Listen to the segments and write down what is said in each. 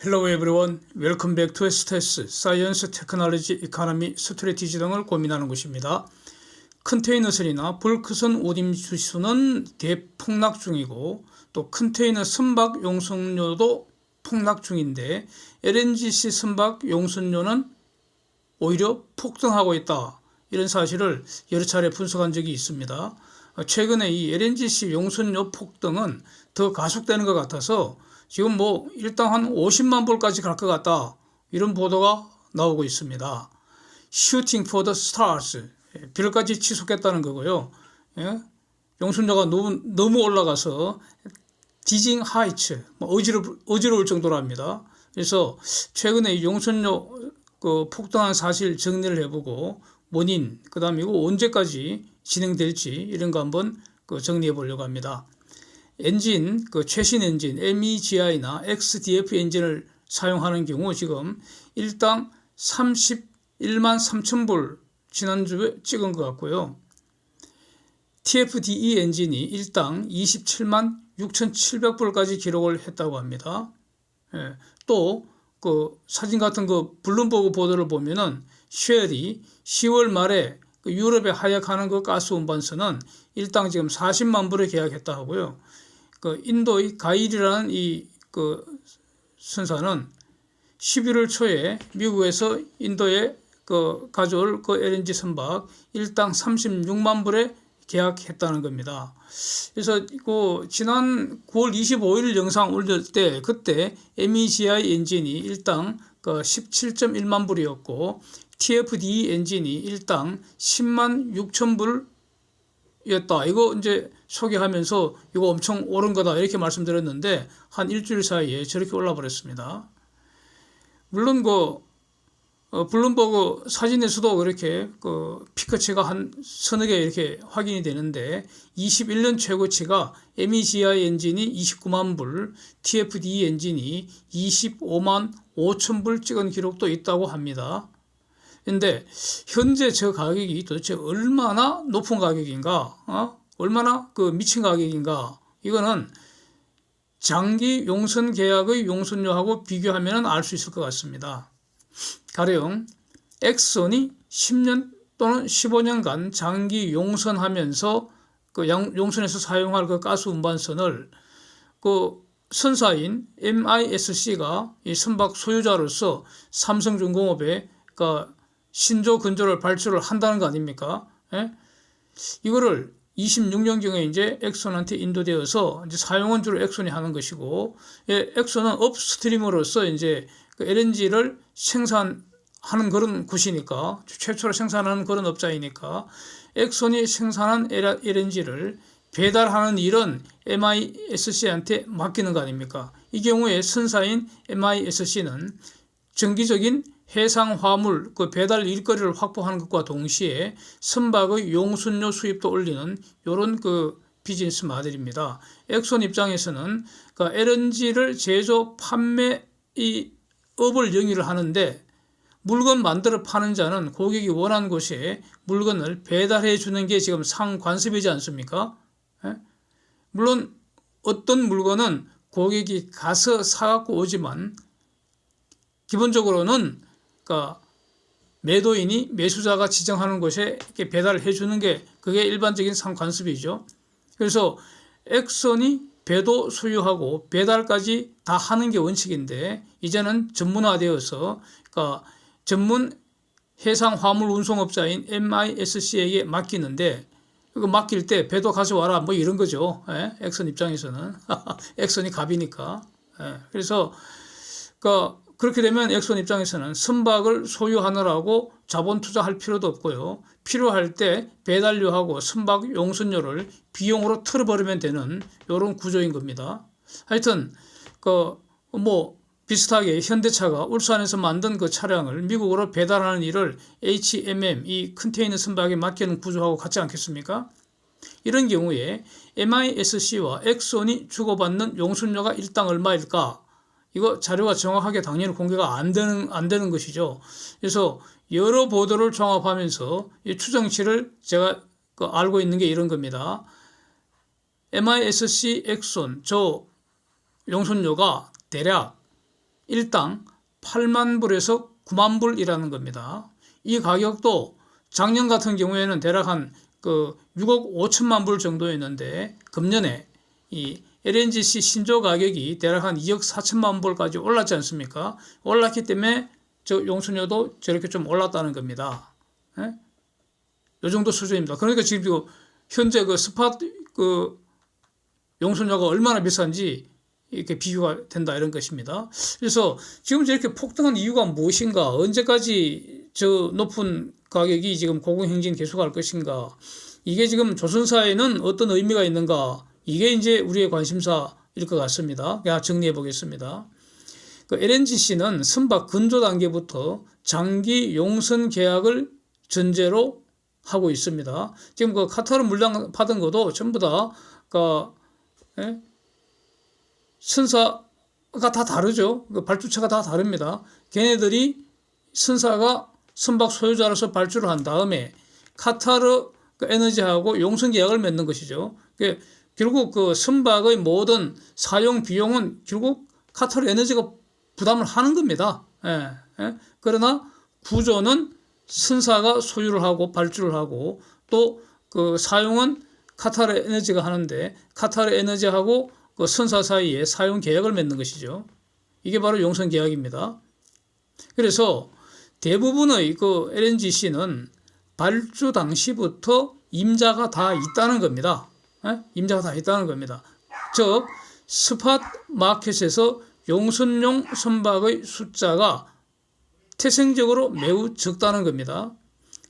Hello everyone, welcome back to STS, Science, Technology, Economy, Strategy 등을 고민하는 곳입니다. 컨테이너선이나 벌크선 오딤 지수는 대폭락 중이고 또 컨테이너 선박 용선료도 폭락 중인데 LNGC 선박 용선료는 오히려 폭등하고 있다. 이런 사실을 여러 차례 분석한 적이 있습니다. 최근에 이 LNGC 용선료 폭등은 더 가속되는 것 같아서 지금 일단 한 50만 불까지 갈 것 같다. 이런 보도가 나오고 있습니다. Shooting for the stars. 별까지 치솟겠다는 거고요. 예? 용선료가 너무 올라가서 디징 하이츠, 어지러울 정도로 합니다. 그래서 최근에 용선료 폭등한 사실 정리를 해보고 원인, 그 다음에 이거 언제까지 진행될지 이런 거 한번 정리해 보려고 합니다. 엔진, 최신 엔진 MEGI나 XDF 엔진을 사용하는 경우 지금 일당 31만 3천 불 지난주에 찍은 것 같고요. TFDE 엔진이 일당 27만 6,700불까지 기록을 했다고 합니다. 예, 또 사진 같은 블룸버그 보도를 보면은 쉘이 10월 말에 유럽에 하역하는 가스 운반선은 일당 지금 40만 불에 계약했다 하고요. 인도의 가일이라는 이 선사는 11월 초에 미국에서 인도에 가져올 LNG 선박 일당 36만 불에 계약했다는 겁니다. 그래서 지난 9월 25일 영상 올릴 때 그때 MEGI 엔진이 일당 17.1만 불이었고 TFDE 엔진이 일당 10만 6천 불이었다. 이거 이제 소개하면서 이거 엄청 오른 거다 이렇게 말씀드렸는데 한 일주일 사이에 저렇게 올라 버렸습니다. 물론 블룸버그 사진에서도 그렇게 피크치가 한 서너 개 이렇게 확인이 되는데 21년 최고치가 MEGI 엔진이 29만 불, TFDE 엔진이 25만 5천 불 찍은 기록도 있다고 합니다. 근데 현재 저 가격이 도대체 얼마나 높은 가격인가? 얼마나 미친 가격인가? 이거는 장기 용선 계약의 용선료하고 비교하면 알 수 있을 것 같습니다. 가령 엑선이 10년 또는 15년간 장기 용선하면서 용선에서 사용할 가스 운반선을 선사인 MISC가 이 선박 소유자로서 삼성중공업에 신조 근조를 발주를 한다는 거 아닙니까? 예? 이거를 26년경에 이제 엑선한테 인도되어서 이제 사용은 주로 엑선이 하는 것이고, 예, 엑선은 업스트림으로서 이제 LNG를 생산하는 그런 곳이니까, 최초로 생산하는 그런 업자이니까, 엑선이 생산한 LNG를 배달하는 일은 MISC한테 맡기는 거 아닙니까? 이 경우에 선사인 MISC는 정기적인 해상 화물 배달 일거리를 확보하는 것과 동시에 선박의 용선료 수입도 올리는 이런 비즈니스 모델입니다. 엑선 입장에서는 LNG를 제조 판매 이 업을 영위를 하는데 물건 만들어 파는 자는 고객이 원하는 곳에 물건을 배달해 주는 게 지금 상관습이지 않습니까? 예? 물론 어떤 물건은 고객이 가서 사갖고 오지만 기본적으로는 매도인이 매수자가 지정하는 곳에 이렇게 배달을 해주는 게 그게 일반적인 상관습이죠. 그래서 엑선이 배도 소유하고 배달까지 다 하는 게 원칙인데 이제는 전문화되어서 전문 해상 화물 운송업자인 MISC에게 맡기는데 이거 맡길 때 배도 가져와라 이런 거죠. 예? 엑선 입장에서는 엑선이 갑이니까. 예. 그래서 그렇게 되면 엑선 입장에서는 선박을 소유하느라고 자본 투자할 필요도 없고요. 필요할 때 배달료하고 선박 용선료를 비용으로 털어버리면 되는 이런 구조인 겁니다. 하여튼 비슷하게 현대차가 울산에서 만든 차량을 미국으로 배달하는 일을 HMM 이 컨테이너 선박에 맡기는 구조하고 같지 않겠습니까? 이런 경우에 MISC와 엑선이 주고받는 용선료가 일당 얼마일까? 이거 자료가 정확하게 당연히 공개가 안 되는 것이죠. 그래서 여러 보도를 종합하면서 이 추정치를 제가 알고 있는 게 이런 겁니다. MISC 엑선 저 용선료가 대략 일당 8만 불에서 9만 불이라는 겁니다. 이 가격도 작년 같은 경우에는 대략 한 6억 5천만 불 정도였는데 금년에 이 LNGC 신조 가격이 대략 한 2억 4천만 불까지 올랐지 않습니까? 올랐기 때문에 저 용선료도 저렇게 좀 올랐다는 겁니다. 예? 이 정도 수준입니다. 그러니까 지금 현재 스팟 용선료가 얼마나 비싼지 이렇게 비교가 된다 이런 것입니다. 그래서 지금 저렇게 폭등한 이유가 무엇인가? 언제까지 저 높은 가격이 지금 고공행진 계속할 것인가? 이게 지금 조선사에는 어떤 의미가 있는가? 이게 이제 우리의 관심사일 것 같습니다. 그냥 정리해 보겠습니다. LNGC는 선박 건조 단계부터 장기 용선 계약을 전제로 하고 있습니다. 지금 카타르 물량 받은 것도 전부 다 선사가 다 다르죠. 발주처가 다 다릅니다. 걔네들이 선사가 선박 소유자로서 발주를 한 다음에 카타르 에너지하고 용선 계약을 맺는 것이죠. 결국 선박의 모든 사용 비용은 결국 카타르 에너지가 부담을 하는 겁니다. 그러나 구조는 선사가 소유를 하고 발주를 하고 또 사용은 카타르 에너지가 하는데 카타르 에너지하고 선사 사이에 사용 계약을 맺는 것이죠. 이게 바로 용선 계약입니다. 그래서 대부분의 LNGC는 발주 당시부터 임자가 다 있다는 겁니다. 임자가 다 있다는 겁니다. 즉 스팟 마켓에서 용선용 선박의 숫자가 태생적으로 매우 적다는 겁니다.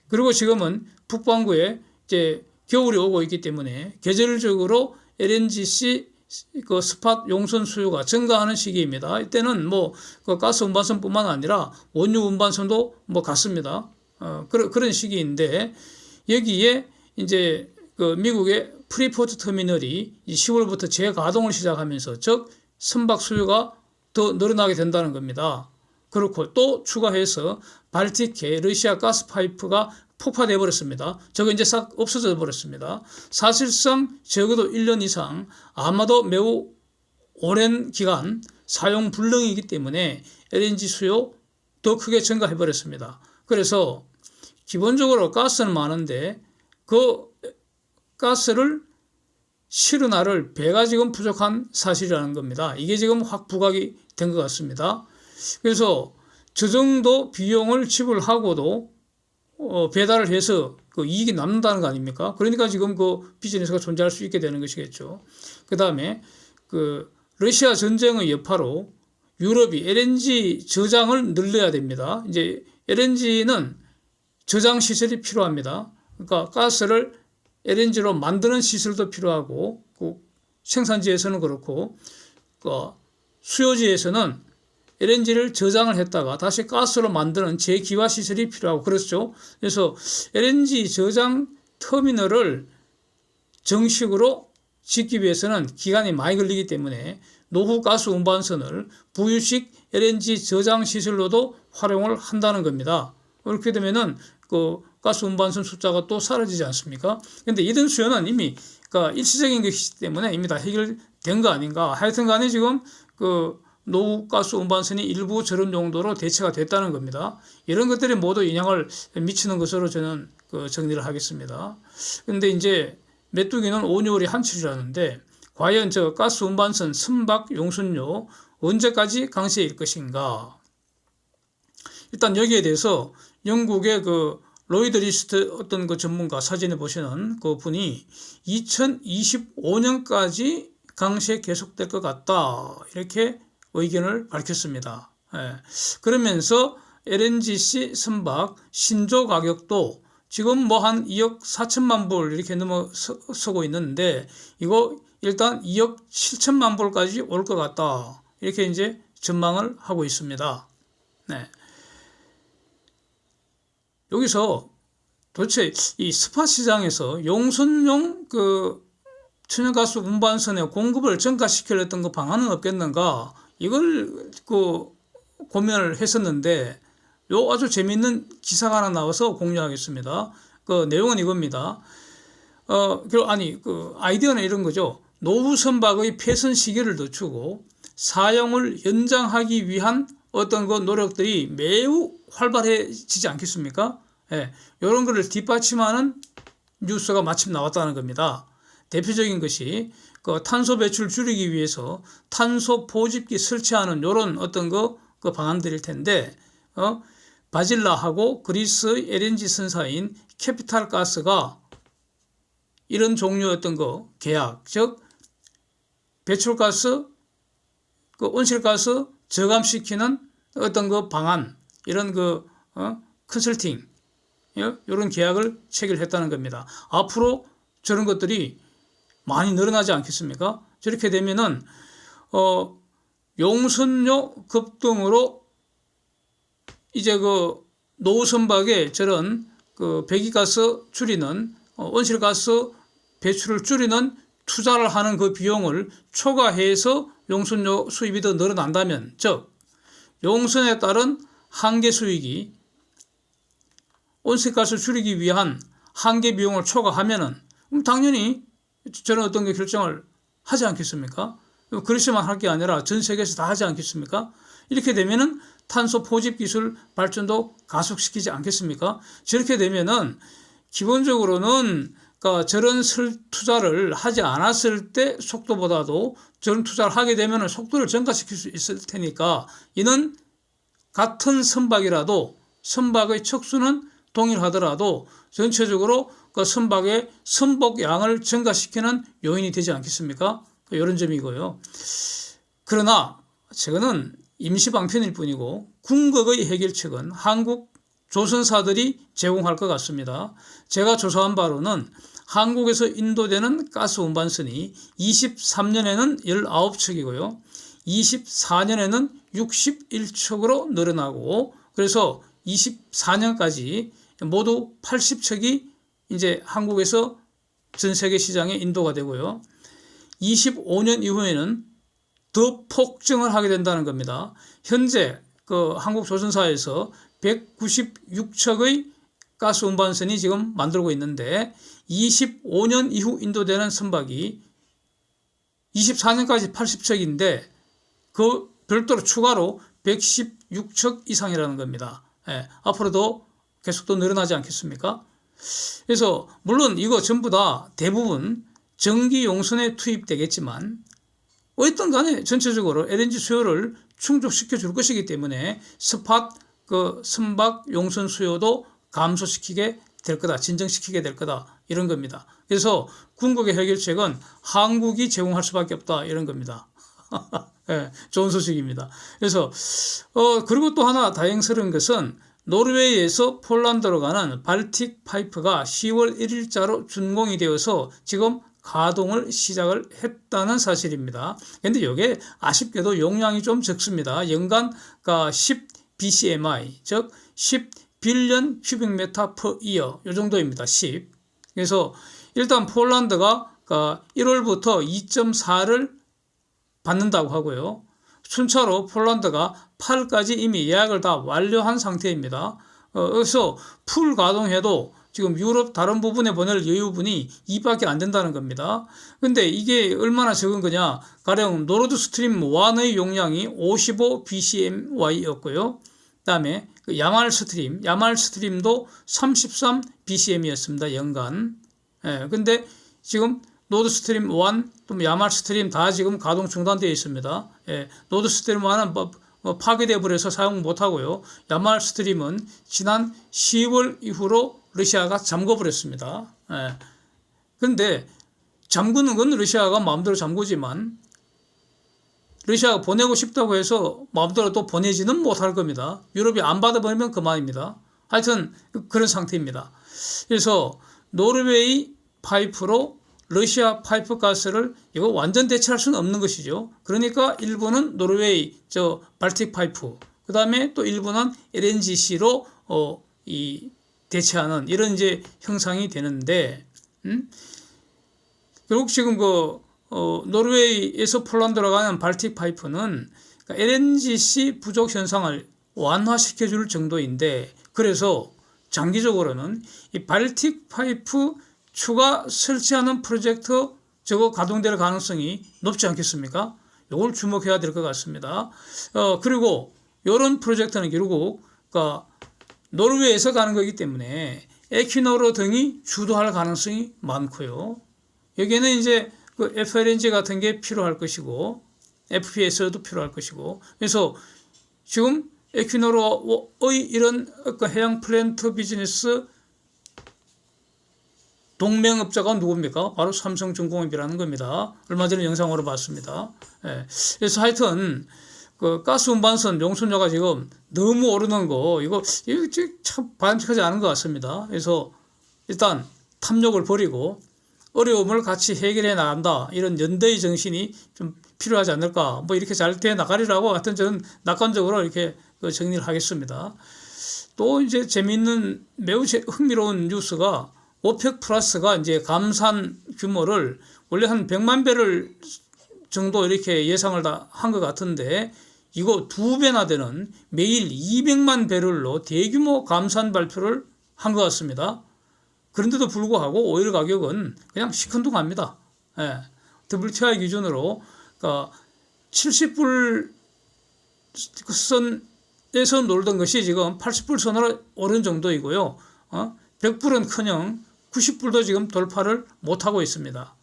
그리고 지금은 북반구에 이제 겨울이 오고 있기 때문에 계절적으로 LNGC 스팟 용선 수요가 증가하는 시기입니다. 이때는 가스 운반선뿐만 아니라 원유 운반선도 같습니다. 그런 시기인데 여기에 이제 미국의 프리포트 터미널이 10월부터 재가동을 시작하면서 즉 선박 수요가 더 늘어나게 된다는 겁니다. 그렇고 또 추가해서 발틱해 러시아 가스 파이프가 폭파돼 버렸습니다. 저거 이제 싹 없어져 버렸습니다. 사실상 적어도 1년 이상 아마도 매우 오랜 기간 사용 불능이기 때문에 LNG 수요 더 크게 증가해 버렸습니다. 그래서 기본적으로 가스는 많은데 그 가스를 실어나를 배가 지금 부족한 사실이라는 겁니다. 이게 지금 확 부각이 된 것 같습니다. 그래서 저 정도 비용을 지불하고도 배달을 해서 이익이 남는다는 거 아닙니까? 그러니까 지금 비즈니스가 존재할 수 있게 되는 것이겠죠. 그 다음에 러시아 전쟁의 여파로 유럽이 LNG 저장을 늘려야 됩니다. 이제 LNG는 저장 시설이 필요합니다. 그러니까 가스를 LNG로 만드는 시설도 필요하고 생산지에서는 그렇고 수요지에서는 LNG를 저장을 했다가 다시 가스로 만드는 재기화 시설이 필요하고 그렇죠. 그래서 LNG 저장 터미널을 정식으로 짓기 위해서는 기간이 많이 걸리기 때문에 노후 가스 운반선을 부유식 LNG 저장 시설로도 활용을 한다는 겁니다. 그렇게 되면은 가스 운반선 숫자가 또 사라지지 않습니까? 그런데 이런 수요는 이미 일시적인 것이기 때문에 이미 다 해결된 거 아닌가. 하여튼 간에 지금 노후 가스 운반선이 일부 저런 정도로 대체가 됐다는 겁니다. 이런 것들이 모두 영향을 미치는 것으로 저는 정리를 하겠습니다. 그런데 이제 메뚜기는 5개월이 한철이라는데 과연 저 가스 운반선 선박 용선료 언제까지 강세일 것인가? 일단 여기에 대해서 영국의 로이드 리스트 어떤 전문가 사진에 보시는 분이 2025년까지 강세 계속될 것 같다. 이렇게 의견을 밝혔습니다. 그러면서 LNGC 선박 신조 가격도 지금 한 2억 4천만 불 이렇게 넘어서고 있는데 이거 일단 2억 7천만 불까지 올 것 같다. 이렇게 이제 전망을 하고 있습니다. 여기서 도대체 이 스팟 시장에서 용선용 천연가스 운반선의 공급을 증가시키려던 방안은 없겠는가? 이걸 고민을 했었는데 아주 재미있는 기사가 하나 나와서 공유하겠습니다. 내용은 이겁니다. 아이디어는 이런 거죠. 노후 선박의 폐선 시기를 늦추고 사용을 연장하기 위한 어떤 그 노력들이 매우 활발해지지 않겠습니까? 예, 이런 것을 뒷받침하는 뉴스가 마침 나왔다는 겁니다. 대표적인 것이 그 탄소 배출 줄이기 위해서 탄소 포집기 설치하는 이런 어떤 그 방안들일 텐데, 바질라하고 그리스 LNG 선사인 캐피탈 가스가 이런 종류의 어떤 거 계약, 즉 배출가스, 그 온실가스 저감시키는 어떤 그 방안, 이런 그 컨설팅, 이런 계약을 체결했다는 겁니다. 앞으로 저런 것들이 많이 늘어나지 않겠습니까? 저렇게 되면은 용선료 급등으로 이제 그 노후 선박에 저런 그 배기가스 줄이는 온실가스 배출을 줄이는 투자를 하는 그 비용을 초과해서 용선료 수입이 더 늘어난다면, 즉 용선에 따른 한계 수익이 온실가스 줄이기 위한 한계 비용을 초과하면은 당연히 저런 어떤 게 결정을 하지 않겠습니까? 그리스만 할 게 아니라 전 세계에서 다 하지 않겠습니까? 이렇게 되면은 탄소 포집 기술 발전도 가속시키지 않겠습니까? 저렇게 되면은 기본적으로는 그러니까 저런 투자를 하지 않았을 때 속도보다도 저런 투자를 하게 되면은 속도를 증가시킬 수 있을 테니까, 이는 같은 선박이라도 선박의 척수는 동일하더라도 전체적으로 그 선박의 선복량을 증가시키는 요인이 되지 않겠습니까? 이런 점이고요. 그러나 저거는 임시방편일 뿐이고 궁극의 해결책은 한국 조선사들이 제공할 것 같습니다. 제가 조사한 바로는 한국에서 인도되는 가스 운반선이 23년에는 19척이고요. 24년에는 61척으로 늘어나고, 그래서 24년까지 모두 80척이 이제 한국에서 전 세계 시장에 인도가 되고요. 25년 이후에는 더 폭증을 하게 된다는 겁니다. 현재 그 한국 조선사에서 196척의 가스 운반선이 지금 만들고 있는데 25년 이후 인도되는 선박이 24년까지 80척인데 그 별도로 추가로 116척 이상이라는 겁니다. 예, 앞으로도 계속 또 늘어나지 않겠습니까? 그래서 물론 이거 전부 다 대부분 전기 용선에 투입되겠지만 어쨌든 간에 전체적으로 LNG 수요를 충족시켜 줄 것이기 때문에 스팟 그 선박 용선 수요도 감소시키게 될 거다, 진정시키게 될 거다, 이런 겁니다. 그래서 궁극의 해결책은 한국이 제공할 수밖에 없다, 이런 겁니다. 네, 좋은 소식입니다. 그래서 그리고 또 하나 다행스러운 것은 노르웨이에서 폴란드로 가는 발틱 파이프가 10월 1일자로 준공이 되어서 지금 가동을 시작을 했다는 사실입니다. 그런데 이게 아쉽게도 용량이 좀 적습니다. 연간 10 BCMI, 즉 10 빌리언 큐빅미터 per year, 이 정도입니다. 10. 그래서 일단 폴란드가 1월부터 2.4를 받는다고 하고요. 순차로 폴란드가 8까지 이미 예약을 다 완료한 상태입니다. 그래서 풀 가동해도 지금 유럽 다른 부분에 보낼 여유분이 2밖에 안 된다는 겁니다. 근데 이게 얼마나 적은 거냐? 가령 노르드 스트림 1의 용량이 55 BCMY였고요. 그다음에 야말 스트림도 33 BCM이었습니다. 연간. 예, 근데 지금 노드 스트림 1, 또 야말 스트림 다 지금 가동 중단되어 있습니다. 예, 노드 스트림 1은 파괴되어 버려서 사용 못 하고요. 야말 스트림은 지난 10월 이후로 러시아가 잠궈 버렸습니다. 예. 근데 잠그는 건 러시아가 마음대로 잠그지만 러시아가 보내고 싶다고 해서 마음대로 또 보내지는 못할 겁니다. 유럽이 안 받아버리면 그만입니다. 하여튼 그런 상태입니다. 그래서 노르웨이 파이프로 러시아 파이프 가스를 이거 완전 대체할 수는 없는 것이죠. 그러니까 일부는 노르웨이 발틱 파이프, 그 다음에 또 일부는 LNGC로 대체하는 이런 이제 형상이 되는데, 결국 지금 노르웨이에서 폴란드로 가는 발틱 파이프는 LNGC 부족 현상을 완화시켜 줄 정도인데, 그래서 장기적으로는 이 발틱 파이프 추가 설치하는 프로젝트 저거 가동될 가능성이 높지 않겠습니까? 이걸 주목해야 될 것 같습니다. 그리고 이런 프로젝트는 결국 그러니까 노르웨이에서 가는 거기 때문에 에퀴노르 등이 주도할 가능성이 많고요. 여기에는 이제 그 FLNG 같은 게 필요할 것이고 FPS도 필요할 것이고 그래서 지금 에퀴노르의 이런 그 해양 플랜트 비즈니스 동맹업자가 누굽니까? 바로 삼성중공업이라는 겁니다. 얼마 전에 영상으로 봤습니다. 예. 그래서 하여튼 그 가스 운반선 용선료가 지금 너무 오르는 거 이거 참 바람직하지 않은 것 같습니다. 그래서 일단 탐욕을 버리고 어려움을 같이 해결해 나간다 이런 연대의 정신이 좀 필요하지 않을까 뭐 이렇게 잘 돼 나가리라고 하여튼 저는 낙관적으로 이렇게 정리를 하겠습니다. 또 이제 재미있는 매우 흥미로운 뉴스가 오펙 플러스가 이제 감산 규모를 원래 한 100만 배럴 정도 이렇게 예상을 다 한 것 같은데 이거 2배나 되는 매일 200만 배럴로 대규모 감산 발표를 한 것 같습니다. 그런데도 불구하고 오일 가격은 그냥 시큰둥합니다. 예. WTI 기준으로 그러니까 70불 선에서 놀던 것이 지금 80불 선으로 오른 정도이고요. 100불은커녕 90불도 지금 돌파를 못하고 있습니다.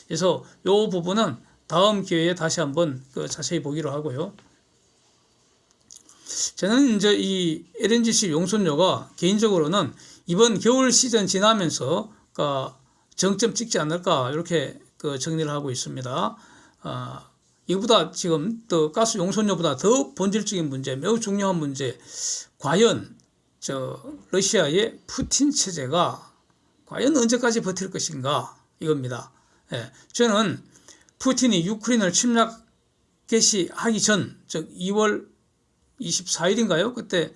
그래서 이 부분은 다음 기회에 다시 한번 자세히 보기로 하고요. 저는 이제 이 LNGC 용선료가 개인적으로는 이번 겨울 시즌 지나면서 정점 찍지 않을까 이렇게 정리를 하고 있습니다. 이보다 지금 또 가스 용선료보다 더 본질적인 문제, 매우 중요한 문제, 과연 러시아의 푸틴 체제가 과연 언제까지 버틸 것인가 이겁니다. 예, 저는 푸틴이 유크레인을 침략 개시하기 전, 즉 2월 24일인가요? 그때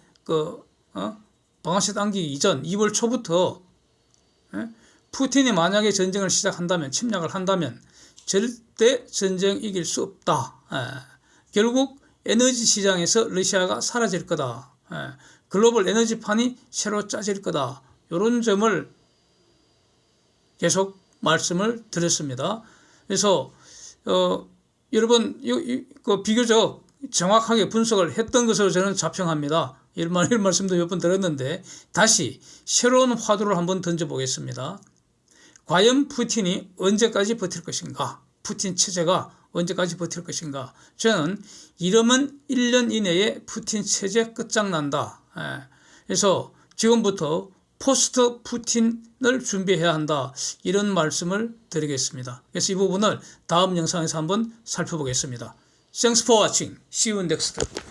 방아쇠 당기기 이전 2월 초부터 푸틴이 만약에 전쟁을 시작한다면 침략을 한다면 절대 전쟁 이길 수 없다. 결국 에너지 시장에서 러시아가 사라질 거다. 글로벌 에너지판이 새로 짜질 거다. 이런 점을 계속 말씀을 드렸습니다. 그래서 여러분 비교적 정확하게 분석을 했던 것으로 저는 자평합니다. 이런 말씀도 몇 번 들었는데 다시 새로운 화두를 한번 던져보겠습니다. 과연 푸틴이 언제까지 버틸 것인가? 푸틴 체제가 언제까지 버틸 것인가? 저는 이러면 1년 이내에 푸틴 체제 끝장난다. 그래서 지금부터 포스트 푸틴을 준비해야 한다. 이런 말씀을 드리겠습니다. 그래서 이 부분을 다음 영상에서 한번 살펴보겠습니다. Thanks for watching. See you next time.